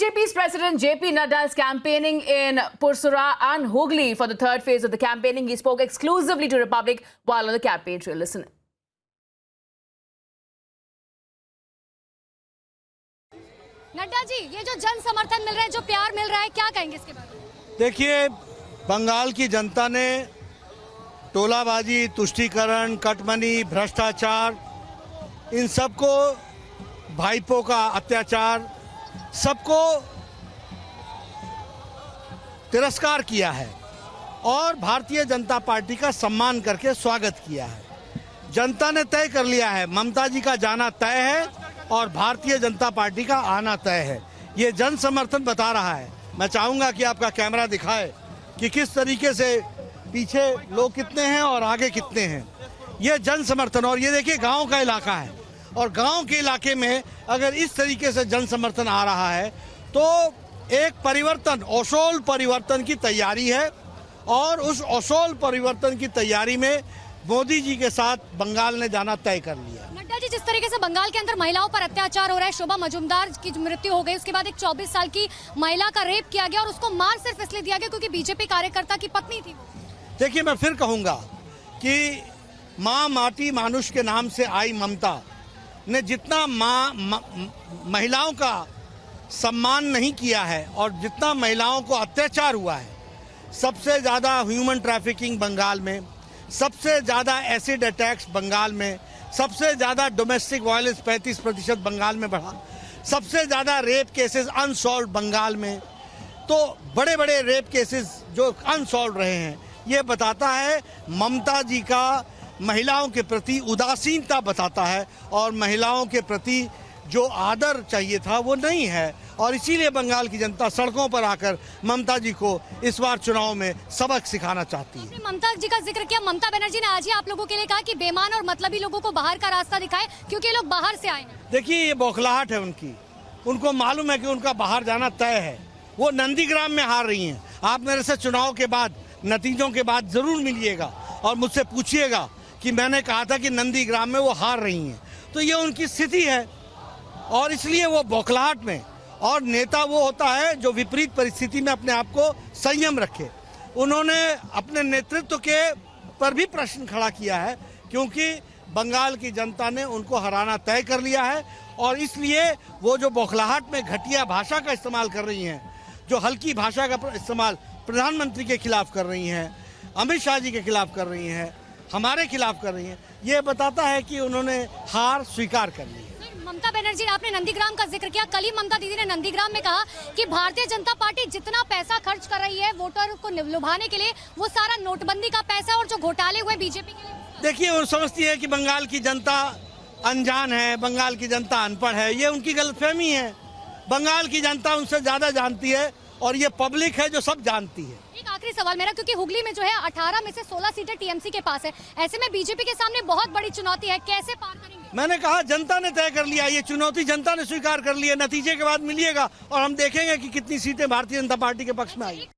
BJP's President JP Nadda is campaigning in Pursura and Hooghly for the third phase of the campaigning. He spoke exclusively to Republic while on the campaign trail. Listen. Nadda ji, ये जो जन समर्थन मिल रहा है, जो प्यार मिल रहा है, क्या कहेंगे इसके बारे में? देखिए, बंगाल की जनता ने टोलाबाजी, तुष्टीकरण, कटमनी, भ्रष्टाचार, इन सबको, भाईपों का अत्याचार, सबको तिरस्कार किया है और भारतीय जनता पार्टी का सम्मान करके स्वागत किया है। जनता ने तय कर लिया है, ममता जी का जाना तय है और भारतीय जनता पार्टी का आना तय है। ये जन समर्थन बता रहा है। मैं चाहूंगा कि आपका कैमरा दिखाए कि किस तरीके से पीछे लोग कितने हैं और आगे कितने हैं। ये जन समर्थन, और ये देखिए गांव का इलाका है और गांव के इलाके में अगर इस तरीके से जन समर्थन आ रहा है तो एक परिवर्तन, औसोल परिवर्तन की तैयारी है और उस औसोल परिवर्तन की तैयारी में मोदी जी के साथ बंगाल ने जाना तय कर लिया। नड्डा जी, जिस तरीके से बंगाल के अंदर महिलाओं पर अत्याचार हो रहा है, शोभा मजुमदार की मृत्यु हो गई, उसके बाद एक 24 साल की महिला का रेप किया गया और उसको मार सिर्फ इसलिए दिया गया क्योंकि बीजेपी कार्यकर्ता की पत्नी थी। देखिए, मैं फिर कहूंगा कि माँ माटी मानुष के नाम से आई ममता ने जितना महिलाओं का सम्मान नहीं किया है और जितना महिलाओं को अत्याचार हुआ है, सबसे ज़्यादा ह्यूमन ट्रैफिकिंग बंगाल में, सबसे ज़्यादा एसिड अटैक्स बंगाल में, सबसे ज़्यादा डोमेस्टिक वायलेंस 35% बंगाल में बढ़ा, सबसे ज़्यादा रेप केसेस अनसॉल्व बंगाल में। तो बड़े बड़े रेप केसेस जो अनसॉल्व रहे हैं, ये बताता है ममता जी का महिलाओं के प्रति उदासीनता बताता है और महिलाओं के प्रति जो आदर चाहिए था वो नहीं है। और इसीलिए बंगाल की जनता सड़कों पर आकर ममता जी को इस बार चुनाव में सबक सिखाना चाहती है। ममता जी का जिक्र किया, ममता बनर्जी ने आज ही आप लोगों के लिए कहा कि बेईमान और मतलबी लोगों को बाहर का रास्ता दिखाए क्योंकि ये लोग बाहर से आए हैं। देखिए, ये बौखलाहट है उनकी। उनको मालूम है कि उनका बाहर जाना तय है। वो नंदीग्राम में हार रही हैं। आप मेरे से चुनाव के बाद, नतीजों के बाद जरूर मिलिएगा और मुझसे पूछिएगा कि मैंने कहा था कि नंदीग्राम में वो हार रही हैं। तो ये उनकी स्थिति है और इसलिए वो बौखलाहट में, और नेता वो होता है जो विपरीत परिस्थिति में अपने आप को संयम रखे। उन्होंने अपने नेतृत्व के पर भी प्रश्न खड़ा किया है क्योंकि बंगाल की जनता ने उनको हराना तय कर लिया है और इसलिए वो जो बौखलाहट में घटिया भाषा का इस्तेमाल कर रही हैं, जो हल्की भाषा का इस्तेमाल प्रधानमंत्री के खिलाफ कर रही हैं, अमित शाह जी के खिलाफ कर रही हैं, हमारे खिलाफ कर रही हैं, ये बताता है कि उन्होंने हार स्वीकार कर ली है। ममता बनर्जी, आपने नंदीग्राम का जिक्र किया। कल ही ममता दीदी ने नंदीग्राम में कहा कि भारतीय जनता पार्टी जितना पैसा खर्च कर रही है वोटर को लुभाने के लिए, वो सारा नोटबंदी का पैसा और जो घोटाले हुए बीजेपी के लिए। देखिए, वो समझती है कि बंगाल की जनता अनजान है, बंगाल की जनता अनपढ़ है। ये उनकी गलतफहमी है। बंगाल की जनता उनसे ज्यादा जानती है और ये पब्लिक है जो सब जानती है। एक आखिरी सवाल मेरा, क्योंकि हुगली में जो है 18 में से 16 सीटें टीएमसी के पास है, ऐसे में बीजेपी के सामने बहुत बड़ी चुनौती है, कैसे पार करेंगे? मैंने कहा, जनता ने तय कर लिया, ये चुनौती जनता ने स्वीकार कर ली है। नतीजे के बाद मिलिएगा और हम देखेंगे कि कितनी सीटें भारतीय जनता पार्टी के पक्ष में आई।